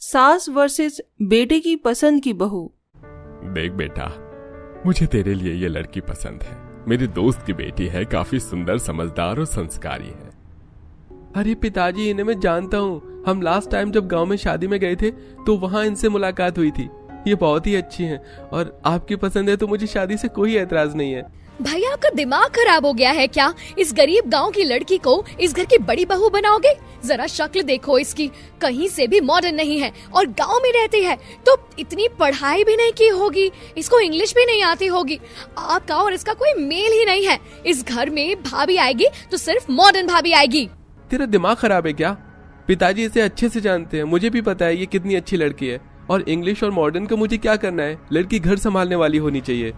सास वर्सेस बेटे की पसंद की बहू। देख बेटा, मुझे तेरे लिए ये लड़की पसंद है। मेरी दोस्त की बेटी है, काफी सुंदर, समझदार और संस्कारी है। अरे पिताजी, इन्हें मैं जानता हूँ। हम लास्ट टाइम जब गांव में शादी में गए थे तो वहां इनसे मुलाकात हुई थी। ये बहुत ही अच्छी हैं और आपकी पसंद है तो मुझे शादी से कोई एतराज नहीं है। भैया, आपका दिमाग खराब हो गया है क्या? इस गरीब गांव की लड़की को इस घर की बड़ी बहू बनाओगे? जरा शक्ल देखो इसकी, कहीं से भी मॉडर्न नहीं है और गांव में रहती है तो इतनी पढ़ाई भी नहीं की होगी, इसको इंग्लिश भी नहीं आती होगी। आपका और इसका कोई मेल ही नहीं है। इस घर में भाभी आएगी तो सिर्फ मॉडर्न भाभी आएगी। तेरा दिमाग खराब है क्या? पिताजी इसे अच्छे से जानते हैं, मुझे भी पता है ये कितनी अच्छी लड़की है। और इंग्लिश और मॉडर्न का मुझे क्या करना है? लड़की घर संभालने वाली होनी चाहिए।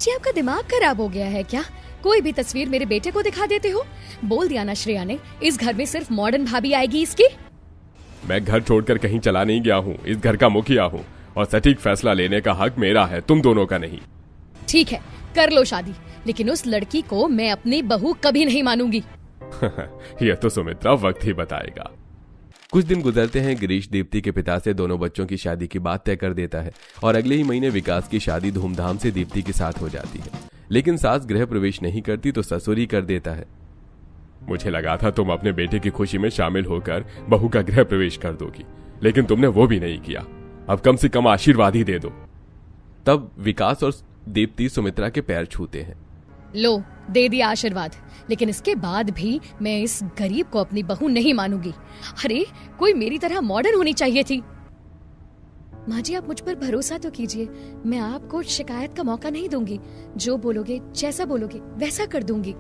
जी, आपका दिमाग खराब हो गया है क्या? कोई भी तस्वीर मेरे बेटे को दिखा देते हो। बोल दिया ना श्रेया ने, इस घर में सिर्फ मॉडर्न भाभी आएगी इसकी। मैं घर छोड़कर कहीं चला नहीं गया हूँ, इस घर का मुखिया हूँ और सटीक फैसला लेने का हक मेरा है, तुम दोनों का नहीं। ठीक है, कर लो शादी, लेकिन उस लड़की को मैं अपनी बहू कभी नहीं मानूंगी। यह तो सुमित्रा वक्त ही बताएगा। कुछ दिन गुजरते हैं। गिरीश दीप्ति के पिता से दोनों बच्चों की शादी की बात तय कर देता है और अगले ही महीने विकास की शादी धूमधाम से दीप्ति के साथ हो जाती है। लेकिन सास गृह प्रवेश नहीं करती तो ससुर ही कर देता है। मुझे लगा था तुम अपने बेटे की खुशी में शामिल होकर बहू का गृह प्रवेश कर दोगी, लेकिन तुमने वो भी नहीं किया। अब कम से कम आशीर्वाद ही दे दो। तब विकास और दीप्ति सुमित्रा के पैर छूते हैं। लो, दे दिया आशीर्वाद, लेकिन इसके बाद भी मैं इस गरीब को अपनी बहू नहीं मानूंगी। अरे, कोई मेरी तरह मॉडर्न होनी चाहिए थी। माँ जी, आप मुझ पर भरोसा तो कीजिए, मैं आपको शिकायत का मौका नहीं दूंगी। जो बोलोगे, जैसा बोलोगे वैसा कर दूंगी।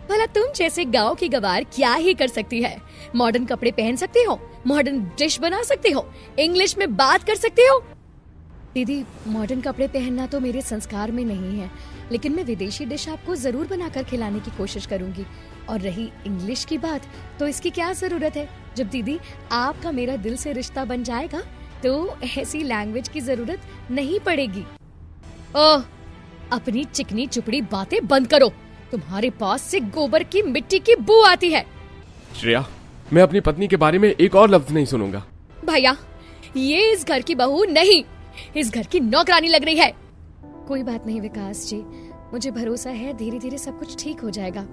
भला तुम जैसे गांव की गवार क्या ही कर सकती है? मॉडर्न कपड़े पहन सकती हो, मॉडर्न डिश बना सकती हो, इंग्लिश में बात कर सकती हो। दीदी, मॉडर्न कपड़े पहनना तो मेरे संस्कार में नहीं है, लेकिन मैं विदेशी डिश आपको जरूर बनाकर खिलाने की कोशिश करूंगी। और रही इंग्लिश की बात, तो इसकी क्या जरूरत है? जब दीदी आपका मेरा दिल से रिश्ता बन जाएगा तो ऐसी लैंग्वेज की जरूरत नहीं पड़ेगी। ओह, अपनी चिकनी चुपड़ी बातें बंद करो। तुम्हारे पास से गोबर की मिट्टी की बू आती है। श्रेया, मैं अपनी पत्नी के बारे में एक और लफ्ज नहीं सुनूंगा। भैया, ये इस घर की बहू नहीं, इस घर की नौकरानी लग रही है। कोई बात नहीं विकास जी, मुझे भरोसा है धीरे धीरे सब कुछ ठीक हो जाएगा।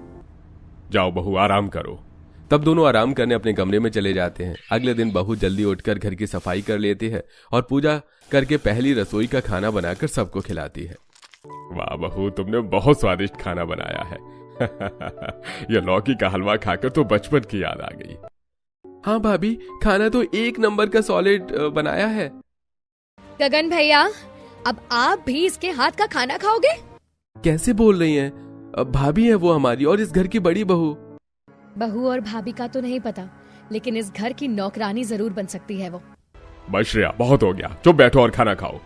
जाओ बहू, आराम करो। तब दोनों आराम करने अपने कमरे में चले जाते हैं। अगले दिन बहू जल्दी उठकर घर की सफाई कर लेती है और पूजा करके पहली रसोई का खाना बनाकर सबको खिलाती है। वाह बहू, तुमने बहुत स्वादिष्ट खाना बनाया है। यह लौकी का हलवा खाकर तो बचपन की याद आ गई। हाँ भाभी, खाना तो एक नंबर का सॉलिड बनाया है। गगन भैया, अब आप भी इसके हाथ का खाना खाओगे? कैसे बोल रही हैं? भाभी है वो हमारी और इस घर की बड़ी बहू। बहू और भाभी का तो नहीं पता, लेकिन इस घर की नौकरानी जरूर बन सकती है वो। बस श्रेया, बहुत हो गया, चुप बैठो और खाना खाओ।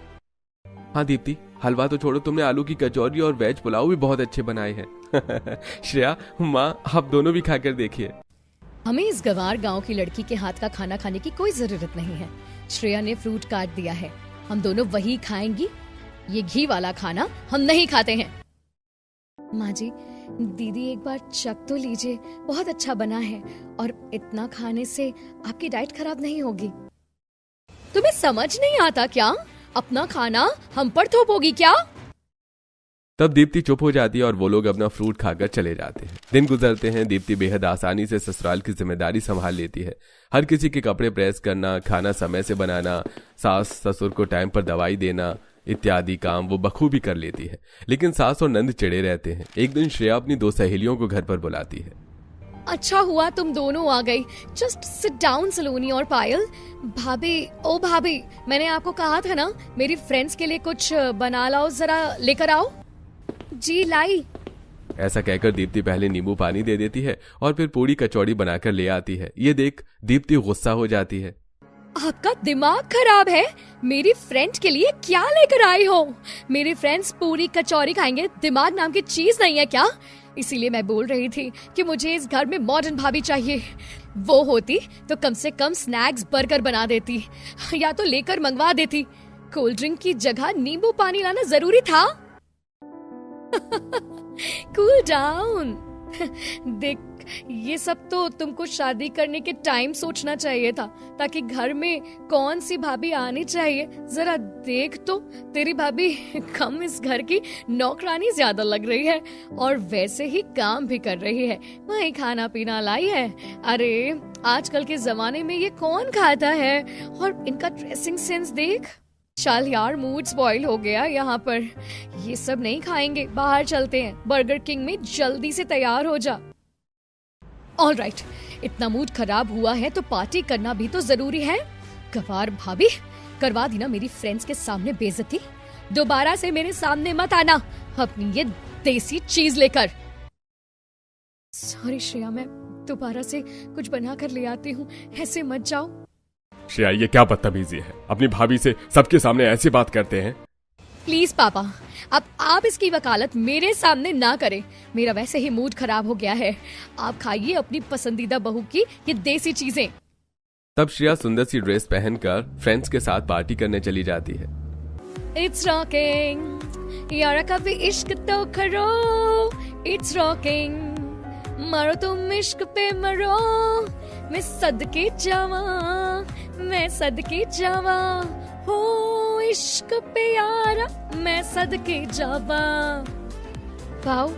हाँ दीप्ति, हलवा तो छोड़ो, तुमने आलू की कचौरी और वेज पुलाव भी बहुत अच्छे बनाए हैं। श्रेया, माँ, आप दोनों भी खाकर देखिए। हमें इस गंवार गांव की लड़की के हाथ का खाना खाने की कोई जरूरत नहीं है। श्रेया ने फ्रूट काट दिया है, हम दोनों वही खाएंगी। ये घी वाला खाना हम नहीं खाते हैं। माँ जी, दीदी एक बार चख तो लीजिए, बहुत अच्छा बना है और इतना खाने से आपकी डाइट खराब नहीं होगी। तुम्हें समझ नहीं आता क्या? अपना खाना हम पर थोपोगी क्या? तब दीप्ति चुप हो जाती है और वो लोग अपना फ्रूट खाकर चले जाते हैं। दिन गुजरते हैं। दीप्ति बेहद आसानी से ससुराल की जिम्मेदारी संभाल लेती है। हर किसी के कपड़े प्रेस करना, खाना समय से बनाना, सास ससुर को टाइम पर दवाई देना इत्यादि काम वो बखूबी कर लेती है। लेकिन सास और नंद चिढ़े रहते हैं। एक दिन श्रेया अपनी दो सहेलियों को घर पर बुलाती है। अच्छा हुआ तुम दोनों आ गई। जस्ट सिट डाउन सलोनी और पायल। भाभी, ओ भाभी, मैंने आपको कहा था ना मेरी फ्रेंड्स के लिए कुछ बना लाओ, जरा लेकर आओ। जी लाई। ऐसा कहकर दीप्ति पहले नींबू पानी दे देती है और फिर पूरी कचौड़ी बनाकर ले आती है। ये देख दीप्ति गुस्सा हो जाती है। आपका दिमाग खराब है? मेरी फ्रेंड के लिए क्या लेकर आई हो? मेरे फ्रेंड्स पूरी कचौरी खाएंगे, दिमाग नाम की चीज नहीं है क्या? इसीलिए मैं बोल रही थी कि मुझे इस घर में मॉडर्न भाभी चाहिए। वो होती तो कम से कम स्नैक्स बर्गर बना देती या तो लेकर मंगवा देती। कोल्ड ड्रिंक की जगह नींबू पानी लाना जरूरी था। Cool down. देख, ये सब तो तुमको शादी करने के टाइम सोचना चाहिए था, ताकि घर में कौन सी भाभी आनी चाहिए। जरा देख तो, तेरी भाभी कम इस घर की नौकरानी ज्यादा लग रही है और वैसे ही काम भी कर रही है, वही खाना पीना लाई है। अरे आजकल के जमाने में ये कौन खाता है? और इनका ड्रेसिंग सेंस देख। चल यार, मूड स्पॉइल हो गया यहाँ पर। ये सब नहीं खाएंगे, बाहर चलते हैं, बर्गर किंग में जल्दी से तैयार हो जा। ऑलराइट, इतना मूड खराब हुआ है तो पार्टी करना भी तो जरूरी है। गवार भाभी, करवा दी ना मेरी फ्रेंड्स के सामने बेइज्जती। दोबारा से मेरे सामने मत आना अपनी ये देसी चीज लेकर। सॉरी श्रेया, मैं दोबारा से कुछ बना कर ले आती हूँ, ऐसे मत जाओ। श्रेया, ये क्या बदतमीजी है? अपनी भाभी से सबके सामने ऐसी बात करते हैं? प्लीज पापा, अब आप इसकी वकालत मेरे सामने ना करें। मेरा वैसे ही मूड खराब हो गया है। आप खाइए अपनी पसंदीदा बहू की ये देसी चीजें। तब श्रेया सुंदर सी ड्रेस पहनकर फ्रेंड्स के साथ पार्टी करने चली जाती है। इट्स रॉकिंग यारा, कभी इश्क तो करो। इट्स रॉकिंग, मरो तुम इश्क पे मरो। मैं सदके जावा, मैं सदके जावा, हो इश्क पे यारा, मैं सदके जावा। वाओ,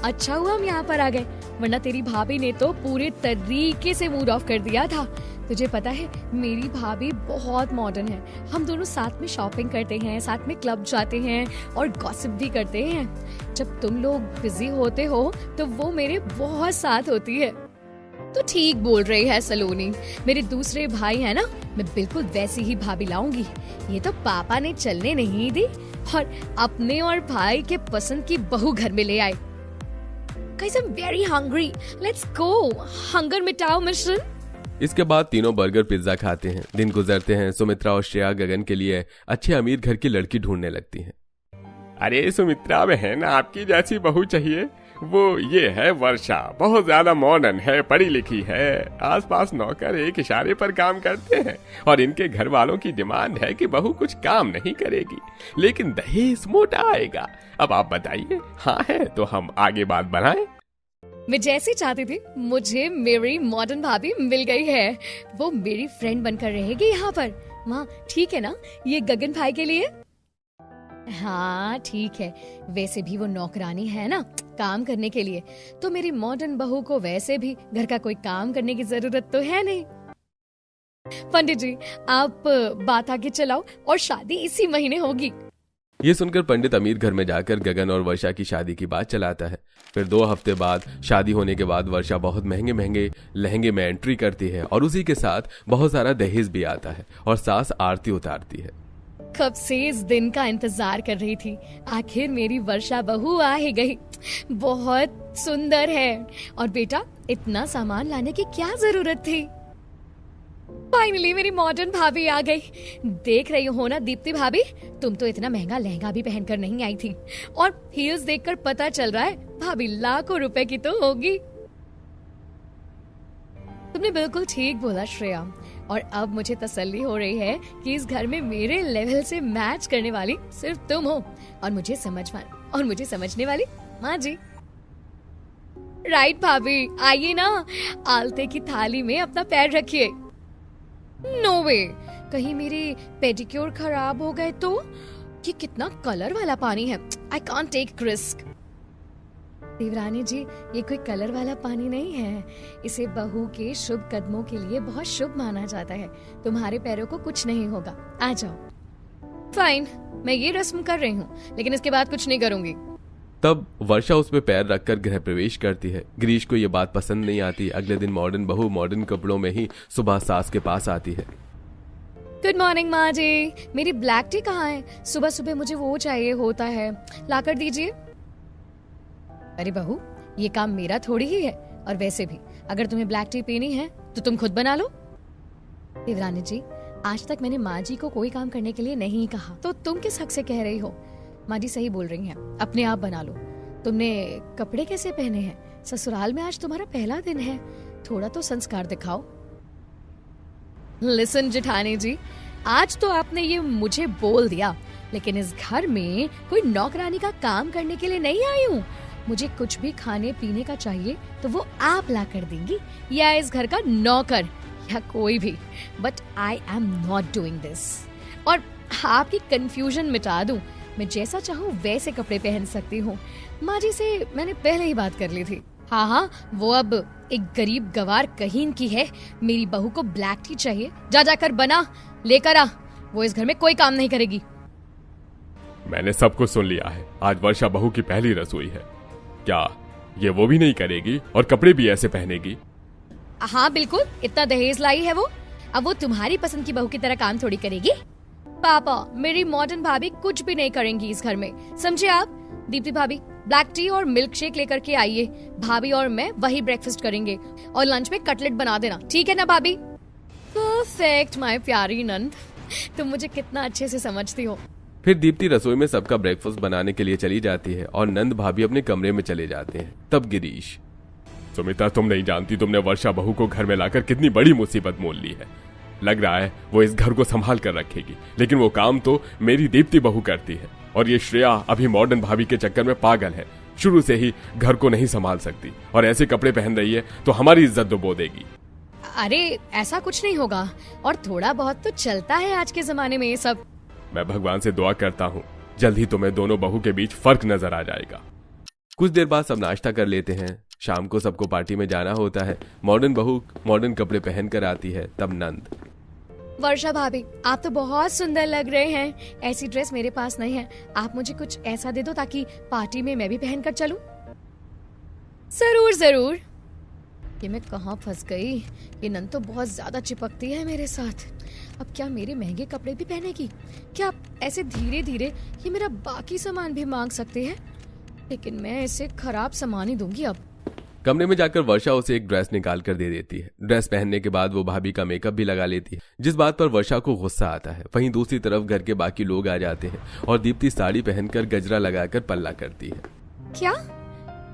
अच्छा हुआ हम यहाँ पर आ गए, वरना तेरी भाभी ने तो पूरे तरीके से मूड ऑफ कर दिया था। तुझे पता है, मेरी भाभी बहुत मॉडर्न है। हम दोनों साथ में शॉपिंग करते हैं, साथ में क्लब जाते हैं और गॉसिप भी करते हैं। जब तुम लोग बिजी होते हो तो वो मेरे बहुत साथ होती है। तो ठीक बोल रही है सलोनी, मेरे दूसरे भाई है ना, मैं बिल्कुल वैसी ही भाभी लाऊंगी। ये तो पापा ने चलने नहीं दी और अपने और भाई के पसंद की बहू घर में ले आए। Guys, I'm very hungry. Let's go. Hunger मिटाओ मिशन। इसके बाद तीनों बर्गर पिज्जा खाते हैं। दिन गुजरते हैं। सुमित्रा और श्रेया गगन के लिए अच्छे अमीर घर की लड़की ढूंढने लगती हैं। अरे सुमित्रा बहन, आपकी जैसी बहू चाहिए। वो ये है वर्षा, बहुत ज्यादा मॉडर्न है, पढ़ी लिखी है, आसपास नौकर एक इशारे पर काम करते हैं और इनके घर वालों की डिमांड है कि बहू कुछ काम नहीं करेगी लेकिन दहेज मोटा आएगा। अब आप बताइए, हाँ है तो हम आगे बात बढ़ाएं। मैं जैसी चाहती थी, मुझे मेरी मॉडर्न भाभी मिल गई है। वो मेरी फ्रेंड बनकर रहेगी यहाँ पर। माँ ठीक है ना ये गगन भाई के लिए? हाँ ठीक है, वैसे भी वो नौकरानी है ना काम करने के लिए, तो मेरी मॉडर्न बहू को वैसे भी घर का कोई काम करने की जरूरत तो है नहीं। पंडित जी, आप बात आगे चलाओ और शादी इसी महीने होगी। ये सुनकर पंडित अमीर घर में जाकर गगन और वर्षा की शादी की बात चलाता है। फिर 2 हफ्ते बाद शादी होने के बाद वर्षा बहुत महंगे महंगे लहंगे में एंट्री करती है और उसी के साथ बहुत सारा दहेज भी आता है और सास आरती उतारती है। कब से इस दिन का इंतजार कर रही थी, आखिर मेरी वर्षा बहू आ ही गई। बहुत सुंदर है और बेटा इतना सामान लाने की क्या जरूरत थी। फाइनली मेरी मॉडर्न भाभी आ गई। देख रही हो ना दीप्ति भाभी, तुम तो इतना महंगा लहंगा भी पहनकर नहीं आई थी और हील्स देखकर पता चल रहा है भाभी लाखों रुपए की तो होगी। तुमने बिल्कुल ठीक बोला श्रेया, और अब मुझे तसल्ली हो रही है कि इस घर में मेरे लेवल से मैच करने वाली सिर्फ तुम हो और मुझे समझने वाली माँ जी। राइट भाभी, आइए ना, आलते की थाली में अपना पैर रखिए। नो वे, कहीं मेरे पेडिक्योर खराब हो गए तो? ये कितना कलर वाला पानी है, आई कांट टेक रिस्क। देवरानी जी, ये कोई कलर वाला पानी नहीं है, इसे बहू के शुभ कदमों के लिए बहुत शुभ माना जाता है। तुम्हारे पैरों को कुछ नहीं होगा, आ जाओ। फाइन, मैं ये रस्म कर रही हूँ लेकिन इसके बाद कुछ नहीं करूंगी। तब वर्षा उसमें पैर रखकर गृह प्रवेश करती है। गिरीश को ये बात पसंद नहीं आती। अगले दिन मॉडर्न बहू मॉडर्न कपड़ों में ही सुबह सास के पास आती है। गुड मॉर्निंग माँ जी, मेरी ब्लैक टी कहाँ है? सुबह सुबह मुझे वो चाहिए होता है, लाकर दीजिए। अरे बहू, ये काम मेरा थोड़ी ही है, और वैसे भी अगर तुम्हें ब्लैक टी पीनी है तो तुम खुद बना लो। देवरानी जी, आज तक मैंने माँ जी को कोई काम करने के लिए नहीं कहा, तो तुम किस हक से कह रही हो? माँ जी सही बोल रही हैं, अपने आप बना लो। तुमने कपड़े कैसे पहने हैं? ससुराल में आज तुम्हारा पहला दिन है, थोड़ा तो संस्कार दिखाओ। लिसन जेठानी जी, आज तो आपने ये मुझे बोल दिया, लेकिन इस घर में कोई नौकरानी का काम करने के लिए नहीं आई हूँ। मुझे कुछ भी खाने पीने का चाहिए तो वो आप ला कर देंगी, या इस घर का नौकर, या कोई भी, but I am not doing this. और आपकी कंफ्यूजन मिटा दूं, मैं जैसा चाहूँ वैसे कपड़े पहन सकती हूँ। माँ जी से मैंने पहले ही बात कर ली थी। हाँ, वो अब एक गरीब गवार कहीन की है। मेरी बहू को ब्लैक टी चाहिए, जा जाकर बना लेकर आ, वो इस घर में कोई काम नहीं करेगी। मैंने सब कुछ सुन लिया है। आज वर्षा बहू की पहली रसोई है। क्या ये वो भी नहीं करेगी और कपड़े भी ऐसे पहनेगी? हाँ बिल्कुल, इतना दहेज लाई है वो, अब वो तुम्हारी पसंद की बहू की तरह काम थोड़ी करेगी। पापा, मेरी मॉडर्न भाभी कुछ भी नहीं करेंगी इस घर में, समझे आप? दीप्ति भाभी, ब्लैक टी और मिल्क शेक लेकर के आइए। भाभी और मैं वही ब्रेकफास्ट करेंगे और लंच में कटलेट बना देना, ठीक है ना भाभी? परफेक्ट माय प्यारी नंद, तुम मुझे कितना अच्छे से समझती हो। फिर दीप्ति रसोई में सबका ब्रेकफास्ट बनाने के लिए चली जाती है और नंद भाभी अपने कमरे में चले जाते हैं। तब गिरीश, सुमित्रा, तुम नहीं जानती तुमने वर्षा बहू को घर में लाकर कितनी बड़ी मुसीबत मोल ली है। लग रहा है वो इस घर को संभाल कर रखेगी, लेकिन वो काम तो मेरी दीप्ति बहू करती है। और ये श्रेया अभी मॉडर्न भाभी के चक्कर में पागल है, शुरू से ही घर को नहीं संभाल सकती और ऐसे कपड़े पहन रही है तो हमारी इज्जत डुबो देगी। अरे ऐसा कुछ नहीं होगा, और थोड़ा बहुत तो चलता है आज के जमाने में ये सब। मैं भगवान से दुआ करता हूँ जल्द ही तुम्हें दोनों बहू के बीच फर्क नजर आ जाएगा। कुछ देर बाद सब नाश्ता कर लेते हैं। शाम को सबको पार्टी में जाना होता है। मॉडर्न बहू मॉडर्न कपड़े पहन कर आती है। तब नंद, वर्षा भाभी, आप तो बहुत सुंदर लग रहे हैं। ऐसी ड्रेस मेरे पास नहीं है, आप मुझे कुछ ऐसा दे दो ताकि पार्टी में मैं भी पहन कर चलूं। जरूर जरूर। ये मैं कहाँ फंस गई? ये नंद तो बहुत ज्यादा चिपकती है मेरे साथ। अब क्या मेरे महंगे कपड़े भी पहनेगी? क्या ऐसे धीरे धीरे ये मेरा बाकी सामान भी मांग सकते हैं? लेकिन मैं इसे खराब सामान ही दूंगी अब। कमरे में जाकर वर्षा उसे एक ड्रेस निकाल कर दे देती है। ड्रेस पहनने के बाद वो भाभी का मेकअप भी लगा लेती है, जिस बात पर वर्षा को गुस्सा आता है। वहीं दूसरी तरफ घर के बाकी लोग आ जाते हैं और दीप्ति साड़ी पहनकर गजरा लगाकर पल्ला करती है। क्या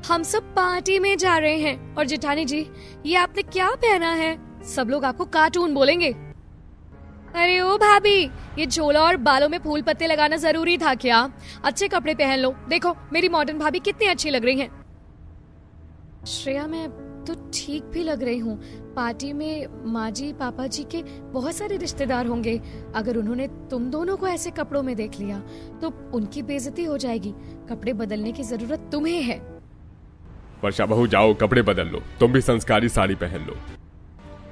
हम सब पार्टी में जा रहे हैं? और जेठानी जी, ये आपने क्या पहना है? सब लोग आपको कार्टून बोलेंगे। अरे ओ भाभी, ये झोला और बालों में फूल पत्ते लगाना जरूरी था क्या? अच्छे कपड़े पहन लो, देखो मेरी मॉडर्न भाभी कितनी अच्छी लग रही हैं। श्रेया, मैं तो ठीक भी लग रही हूँ। पार्टी में माँ जी पापा जी के बहुत सारे रिश्तेदार होंगे। अगर उन्होंने तुम दोनों को ऐसे कपड़ों में देख लिया तो उनकी बेइज्जती हो जाएगी। कपड़े बदलने की जरूरत तुम्हें है। वर्षा बहू, जाओ कपड़े बदल लो, तुम भी संस्कारी साड़ी पहन लो।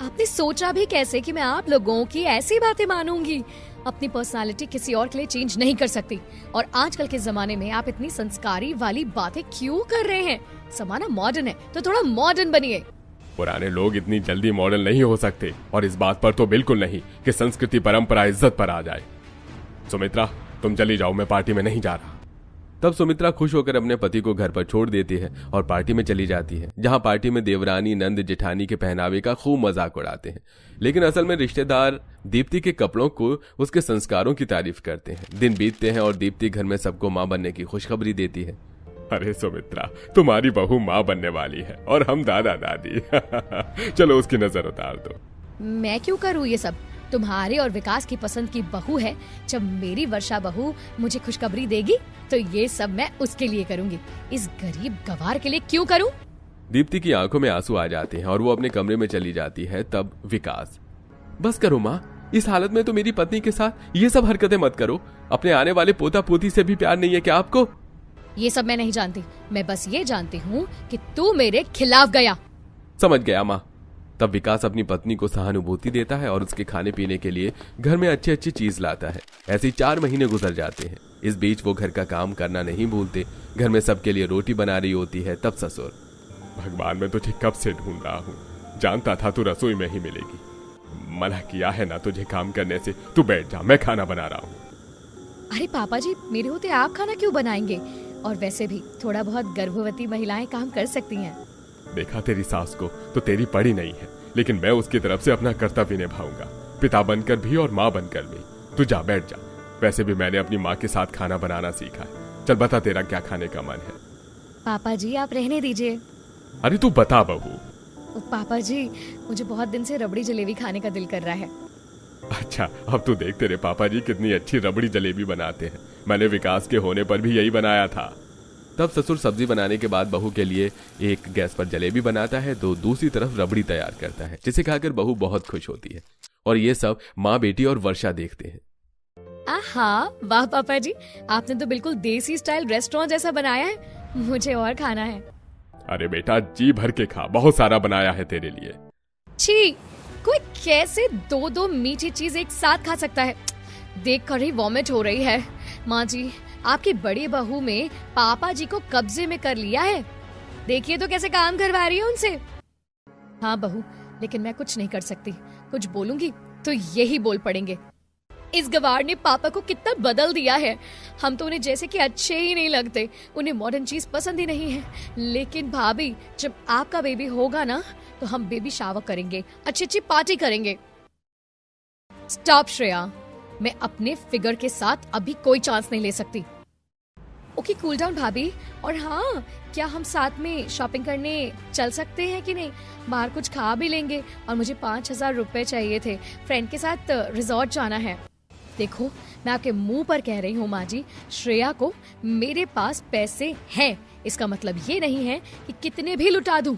आपने सोचा भी कैसे कि मैं आप लोगों की ऐसी बातें मानूंगी? अपनी पर्सनालिटी किसी और के लिए चेंज नहीं कर सकती, और आजकल के जमाने में आप इतनी संस्कारी वाली बातें क्यों कर रहे हैं? जमाना मॉडर्न है तो थोड़ा मॉडर्न बनिए। पुराने लोग इतनी जल्दी मॉडर्न नहीं हो सकते, और इस बात पर तो बिल्कुल नहीं कि संस्कृति परंपरा इज्जत पर आ जाए। सुमित्रा, तुम चली जाओ, मैं पार्टी में नहीं जा रहा। तब सुमित्रा खुश होकर अपने पति को घर पर छोड़ देती है और पार्टी में चली जाती है, जहां पार्टी में देवरानी नंद जेठानी के पहनावे का खूब मजाक उड़ाते हैं। लेकिन असल में रिश्तेदार दीप्ति के कपड़ों को, उसके संस्कारों की तारीफ करते हैं। दिन बीतते हैं और दीप्ति घर में सबको मां बनने की खुशखबरी देती है। अरे सुमित्रा, तुम्हारी बहू माँ बनने वाली है और हम दादा दादी। चलो उसकी नजर उतार दो। मैं क्यों करूँ ये सब? तुम्हारे और विकास की पसंद की बहू है। जब मेरी वर्षा बहू मुझे खुशखबरी देगी तो ये सब मैं उसके लिए करूंगी। इस गरीब गवार के लिए क्यों करूं? दीप्ति की आंखों में आंसू आ जाते हैं और वो अपने कमरे में चली जाती है। तब विकास, बस करो माँ, इस हालत में तो मेरी पत्नी के साथ ये सब हरकतें मत करो। अपने आने वाले पोता पोती से भी प्यार नहीं है क्या आपको? ये सब मैं नहीं जानती, मैं बस ये जानती हूँ कि तू मेरे खिलाफ गया। समझ गया माँ। तब विकास अपनी पत्नी को सहानुभूति देता है और उसके खाने पीने के लिए घर में अच्छी अच्छी चीज लाता है। ऐसे ही 4 महीने गुजर जाते हैं। इस बीच वो घर का काम करना नहीं भूलते। घर में सबके लिए रोटी बना रही होती है। तब ससुर, भगवान, मैं तुझे कब से ढूंढ रहा हूँ, जानता था तू रसोई में ही मिलेगी। मना किया है ना तुझे काम करने से, तू बैठ जा, मैं खाना बना रहा हूँ। अरे पापा जी, मेरे होते आप खाना क्यों बनाएंगे? और वैसे भी थोड़ा बहुत गर्भवती महिलाएं काम कर सकती हैं। देखा तेरी सास को तो तेरी पड़ी नहीं है, लेकिन मैं उसकी तरफ से अपना कर्तव्य निभाऊंगा, पिता बनकर भी और माँ बनकर भी। तू जा, बैठ जा। वैसे भी मैंने अपनी माँ के साथ खाना बनाना सीखा है। चल बता, तेरा क्या खाने का मन है? पापा जी, आप रहने दीजिए। अरे तू बता बहू। पापा जी, मुझे बहुत दिन से रबड़ी जलेबी खाने का दिल कर रहा है। अच्छा, अब तू देख, तेरे पापा जी कितनी अच्छी रबड़ी जलेबी बनाते हैं। मैंने विकास के होने पर भी यही बनाया था। तब ससुर सब्जी बनाने के बाद बहू के लिए एक गैस पर जलेबी बनाता है तो दूसरी तरफ रबड़ी तैयार करता है, जिसे खाकर बहू बहुत खुश होती है। और ये सब माँ, बेटी और वर्षा देखते हैं। आहा, वाह पापा जी, आपने तो बिल्कुल देसी स्टाइल रेस्टोरेंट जैसा बनाया है। मुझे और खाना है। अरे बेटा, जी भर के खा, बहुत सारा बनाया है तेरे लिए। छी, कोई कैसे दो दो मीठी चीज एक साथ खा सकता है? देख कर ही वॉमिट हो रही है। माँ जी, आपकी बड़ी बहू में पापा जी को कब्जे में कर लिया है। देखिए तो कैसे काम करवा रही है उनसे। हाँ बहू, लेकिन मैं कुछ नहीं कर सकती। कुछ बोलूंगी तो यही बोल पड़ेंगे। इस गवार ने पापा को कितना बदल दिया है। हम तो उन्हें जैसे कि अच्छे ही नहीं लगते, उन्हें मॉडर्न चीज पसंद ही नहीं है। लेकिन भाभी, जब आपका बेबी होगा ना, तो हम बेबी शावर करेंगे, अच्छी अच्छी पार्टी करेंगे। स्टॉप श्रेया, मैं अपने फिगर के साथ अभी कोई चांस नहीं ले सकती। ओके, कूल डाउन भाभी। और हाँ, क्या हम साथ में शॉपिंग करने चल सकते हैं कि नहीं? बाहर कुछ खा भी लेंगे। और मुझे 5,000 रुपए चाहिए थे, फ्रेंड के साथ रिजॉर्ट जाना है। देखो, मैं आपके मुंह पर कह रही हूँ माँ जी, श्रेया को मेरे पास पैसे हैं। इसका मतलब ये नहीं है कि कितने भी लुटा दूं।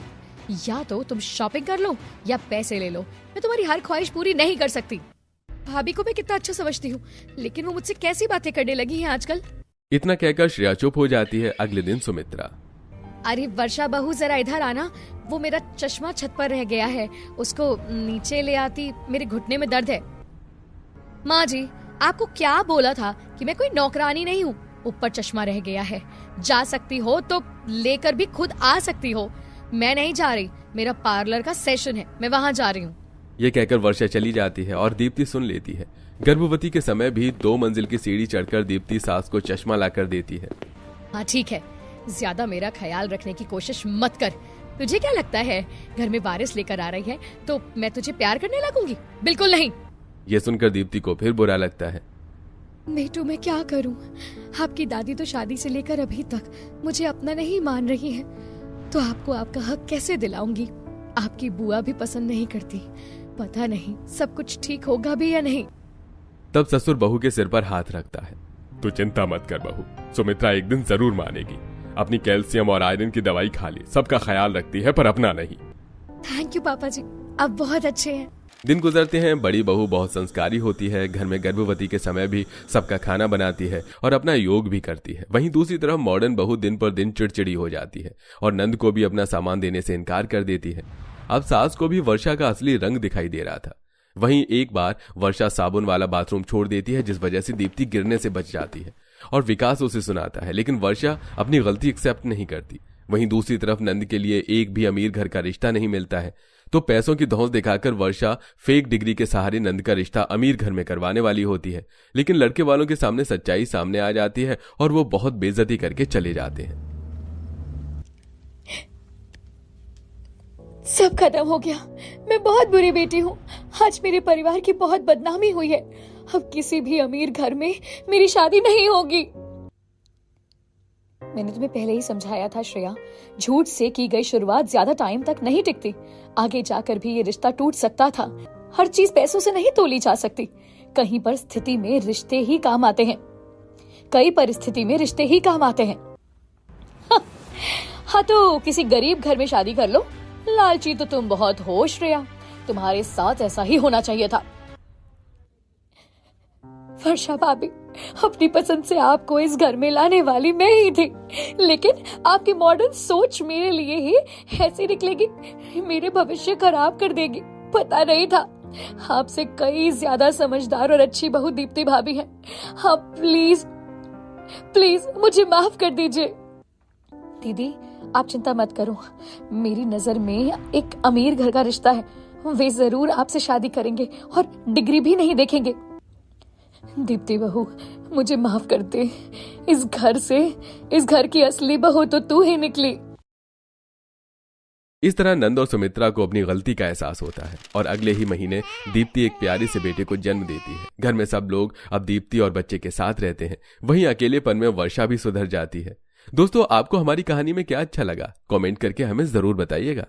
या तो तुम शॉपिंग कर लो या पैसे ले लो। मैं तुम्हारी हर ख्वाहिश पूरी नहीं कर सकती। भाभी को मैं कितना अच्छा समझती हूँ, लेकिन वो मुझसे कैसी बातें करने लगी हैं आजकल। इतना कहकर श्रेया चुप हो जाती है। अगले दिन सुमित्रा, अरे वर्षा बहू, जरा इधर आना। वो मेरा चश्मा छत पर रह गया है, उसको नीचे ले आती, मेरे घुटने में दर्द है। माँ जी, आपको क्या बोला था कि मैं कोई नौकरानी नहीं हूँ। ऊपर चश्मा रह गया है, जा सकती हो तो लेकर भी खुद आ सकती हो। मैं नहीं जा रही, मेरा पार्लर का सेशन है, मैं वहाँ जा रही हूँ। ये कहकर वर्षा चली जाती है और दीप्ति सुन लेती है। गर्भवती के समय भी 2 मंजिल की सीढ़ी चढ़कर दीप्ति सास को चश्मा लाकर देती है। हाँ ठीक है, ज्यादा मेरा ख्याल रखने की कोशिश मत कर। तुझे क्या लगता है, घर में वारिस लेकर आ रही है तो मैं तुझे प्यार करने लगूंगी? बिल्कुल नहीं। ये सुनकर दीप्ति को फिर बुरा लगता है। बेटू, मैं क्या करूं? आपकी दादी तो शादी से लेकर अभी तक मुझे अपना नहीं मान रही है, तो आपको आपका हक कैसे दिलाऊंगी? आपकी बुआ भी पसंद नहीं करती। पता नहीं सब कुछ ठीक होगा भी या नहीं। तब ससुर बहू के सिर पर हाथ रखता है। तू चिंता मत कर बहू, सुमित्रा एक दिन जरूर मानेगी। अपनी कैल्शियम और आयरन की दवाई खा ले, सबका ख्याल रखती है पर अपना नहीं। थैंक यू पापा जी, आप बहुत अच्छे हैं। दिन गुजरते हैं। बड़ी बहू बहुत संस्कारी होती है, घर में गर्भवती के समय भी सबका खाना बनाती है और अपना योग भी करती है। वहीं दूसरी तरफ मॉडर्न बहू दिन पर दिन चिड़चिड़ी हो जाती है और नंद को भी अपना सामान देने से इनकार कर देती है। अब सास को भी वर्षा का असली रंग दिखाई दे रहा था। वहीं एक बार वर्षा साबुन वाला बाथरूम छोड़ देती है, जिस वजह से दीप्ति गिरने से बच जाती है और विकास उसे सुनाता है, लेकिन वर्षा अपनी गलती एक्सेप्ट नहीं करती। वहीं दूसरी तरफ नंद के लिए एक भी अमीर घर का रिश्ता नहीं मिलता है, तो पैसों की धौंस दिखाकर वर्षा फेक डिग्री के सहारे नंद का रिश्ता अमीर घर में करवाने वाली होती है। लेकिन लड़के वालों के सामने सच्चाई सामने आ जाती है और वो बहुत बेइज्जती करके चले जाते हैं। सब खत्म हो गया। मैं बहुत बुरी बेटी हूँ। आज मेरे परिवार की बहुत बदनामी हुई है। अब किसी भी अमीर घर में मेरी शादी नहीं होगी। मैंने तुम्हें पहले ही समझाया था श्रेया, झूठ से की गई शुरुआत ज्यादा टाइम तक नहीं टिकती। आगे जाकर भी ये रिश्ता टूट सकता था। हर चीज पैसों से नहीं तोली जा सकती। कहीं पर स्थिति में रिश्ते ही काम आते हैं। कई परिस्थिति में रिश्ते ही काम आते हैं। हाँ तो किसी गरीब घर में शादी कर लो। लालची तो तुम बहुत हो श्रेया, तुम्हारे साथ ऐसा ही होना चाहिए था। वर्षा भाभी, अपनी पसंद से आपको इस घर में लाने वाली मैं ही थी, लेकिन आपकी मॉडर्न सोच मेरे लिए ही ऐसी निकलेगी, मेरे भविष्य खराब कर देगी। पता नहीं था। आपसे कई ज्यादा समझदार और अच्छी बहू दीप्ति भाभी है। हाँ प्लीज प्लीज मुझे माफ कर दीजिए। दीदी आप चिंता मत करो, मेरी नजर में एक अमीर घर का रिश्ता है। वे जरूर आपसे शादी करेंगे और डिग्री भी नहीं देखेंगे। दीप्ति बहू मुझे माफ कर दे। इस घर की असली बहू तो तू ही निकली। इस तरह नंद और सुमित्रा को अपनी गलती का एहसास होता है और अगले ही महीने दीप्ति एक प्यारे से बेटे को जन्म देती है। घर में सब लोग अब दीप्ति और बच्चे के साथ रहते हैं। वहीं अकेलेपन में वर्षा भी सुधर जाती है। दोस्तों, आपको हमारी कहानी में क्या अच्छा लगा, कमेंट करके हमें जरूर बताइएगा।